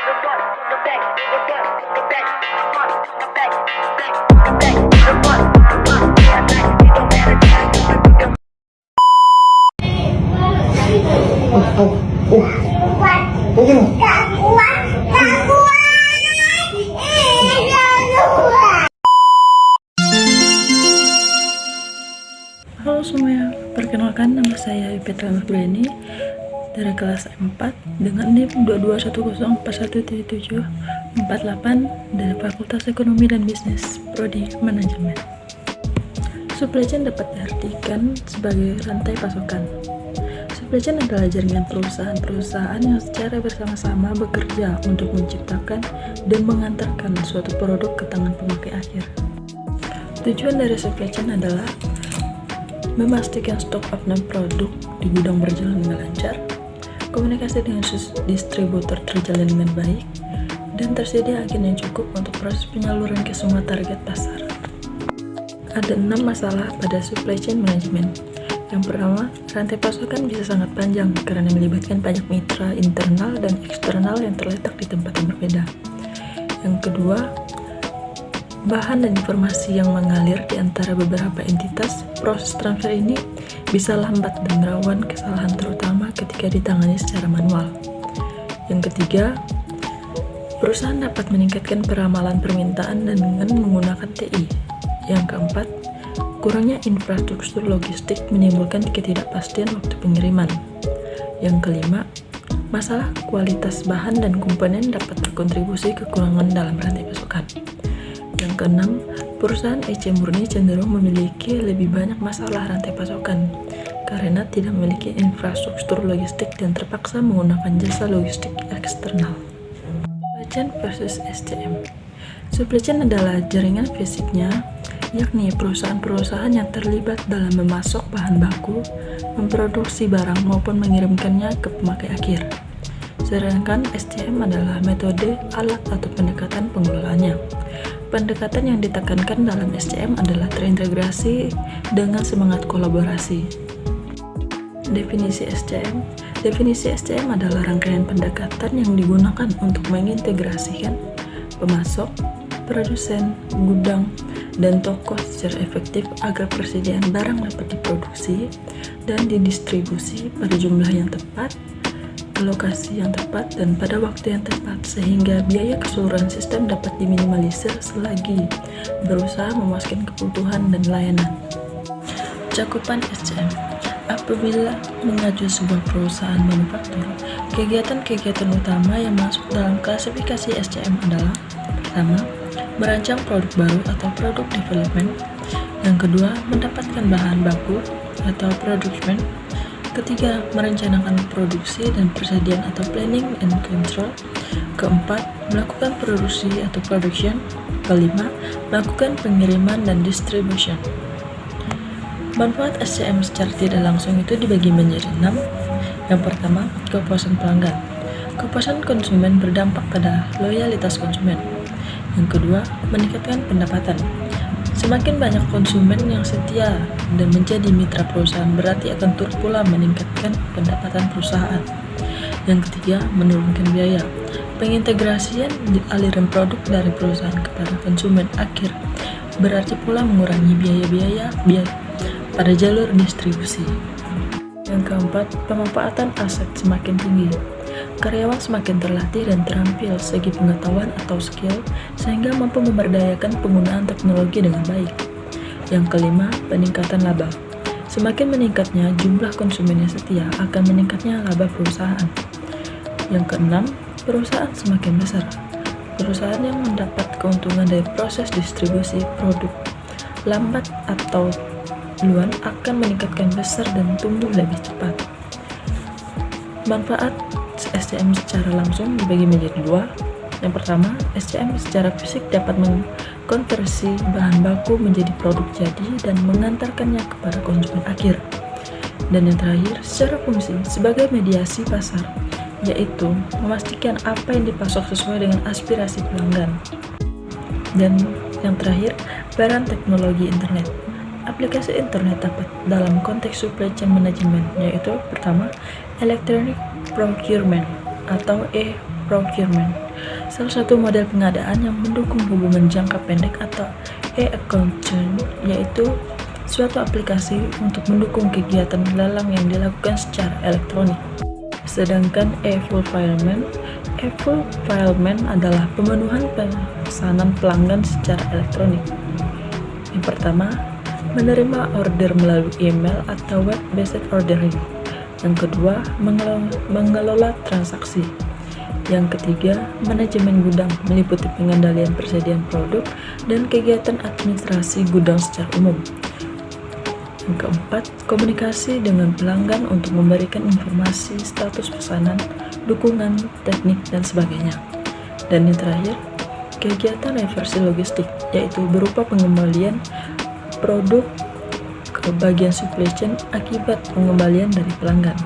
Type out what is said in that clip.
Halo semuanya, perkenalkan nama saya Petra Nurbreni dari kelas 4 dengan NIM 2210417748 dari Fakultas Ekonomi dan Bisnis, Prodi Manajemen. Supply chain dapat diartikan sebagai rantai pasokan. Supply chain adalah jaringan perusahaan-perusahaan yang secara bersama-sama bekerja untuk menciptakan dan mengantarkan suatu produk ke tangan pemakai akhir. Tujuan dari supply chain adalah memastikan stok up-dan produk di gudang berjalan dengan lancar, komunikasi dengan distributor terjalin dengan baik, dan tersedia agen yang cukup untuk proses penyaluran ke semua target pasar. Ada 6 masalah pada supply chain management. Yang pertama, rantai pasokan bisa sangat panjang karena melibatkan banyak mitra internal dan eksternal yang terletak di tempat yang berbeda. Yang kedua, bahan dan informasi yang mengalir di antara beberapa entitas. Proses transfer ini bisa lambat dan rawan kesalahan terutama ketika ditangani secara manual. Yang ketiga, perusahaan dapat meningkatkan keramalan permintaan dengan menggunakan TI. Yang keempat, kurangnya infrastruktur logistik menimbulkan ketidakpastian waktu pengiriman. Yang kelima, masalah kualitas bahan dan komponen dapat berkontribusi kekurangan dalam rantai pasokan. Yang keenam, perusahaan EC murni cenderung memiliki lebih banyak masalah rantai pasokan karena tidak memiliki infrastruktur logistik dan terpaksa menggunakan jasa logistik eksternal. Supply chain versus SCM. Supply chain adalah jaringan fisiknya, yakni perusahaan-perusahaan yang terlibat dalam memasok bahan baku, memproduksi barang maupun mengirimkannya ke pemakai akhir. Sedangkan SCM adalah metode, alat, atau pendekatan pengelolaannya. Pendekatan yang ditekankan dalam SCM adalah terintegrasi dengan semangat kolaborasi. Definisi SCM. Definisi SCM adalah rangkaian pendekatan yang digunakan untuk mengintegrasikan pemasok, produsen, gudang, dan toko secara efektif agar persediaan barang dapat diproduksi dan didistribusi pada jumlah yang tepat, lokasi yang tepat, dan pada waktu yang tepat sehingga biaya keseluruhan sistem dapat diminimalisir selagi berusaha memuaskan kebutuhan dan layanan. Cakupan SCM. Apabila mengacu sebuah perusahaan manufaktur, kegiatan-kegiatan utama yang masuk dalam klasifikasi SCM adalah: pertama, merancang produk baru atau product development. Yang kedua, mendapatkan bahan baku atau production. Ketiga, merencanakan produksi dan persediaan atau planning and control. Keempat, melakukan produksi atau production. Kelima, melakukan pengiriman dan distribution. Manfaat SCM secara tidak langsung itu dibagi menjadi 6. Yang pertama, kepuasan pelanggan. Kepuasan konsumen berdampak pada loyalitas konsumen. Yang kedua, meningkatkan pendapatan. Semakin banyak konsumen yang setia dan menjadi mitra perusahaan berarti akan turut pula meningkatkan pendapatan perusahaan. Yang ketiga, menurunkan biaya. Pengintegrasian aliran produk dari perusahaan kepada konsumen akhir berarti pula mengurangi biaya-biaya pada jalur distribusi. Yang keempat, pemanfaatan aset semakin tinggi. Karyawan semakin terlatih dan terampil segi pengetahuan atau skill sehingga mampu memberdayakan penggunaan teknologi dengan baik. Yang kelima, peningkatan laba. Semakin meningkatnya jumlah konsumen yang setia akan meningkatnya laba perusahaan. Yang keenam, perusahaan semakin besar. Perusahaan yang mendapat keuntungan dari proses distribusi produk lambat atau duluan akan meningkatkan besar dan tumbuh lebih cepat. Manfaat SCM secara langsung dibagi menjadi 2. Yang pertama, SCM secara fisik dapat mengkonversi bahan baku menjadi produk jadi dan mengantarkannya kepada konsumen akhir. Dan yang terakhir, secara fungsi sebagai mediasi pasar, yaitu memastikan apa yang dipasok sesuai dengan aspirasi pelanggan. Dan yang terakhir, peran teknologi internet. Aplikasi internet dapat dalam konteks supply chain management, yaitu pertama, electronic procurement atau e-procurement. Salah satu model pengadaan yang mendukung hubungan jangka pendek atau e-accounting yaitu suatu aplikasi untuk mendukung kegiatan lelang yang dilakukan secara elektronik. Sedangkan e-fulfillment adalah pemenuhan pesanan pelanggan secara elektronik. Yang pertama, menerima order melalui email atau web-based ordering. Yang kedua, mengelola transaksi. Yang ketiga, manajemen gudang meliputi pengendalian persediaan produk dan kegiatan administrasi gudang secara umum. Yang keempat, komunikasi dengan pelanggan untuk memberikan informasi status pesanan, dukungan, teknik, dan sebagainya. Dan yang terakhir, kegiatan reversi logistik, yaitu berupa pengembalian produk ke bagian supply chain akibat pengembalian dari pelanggan.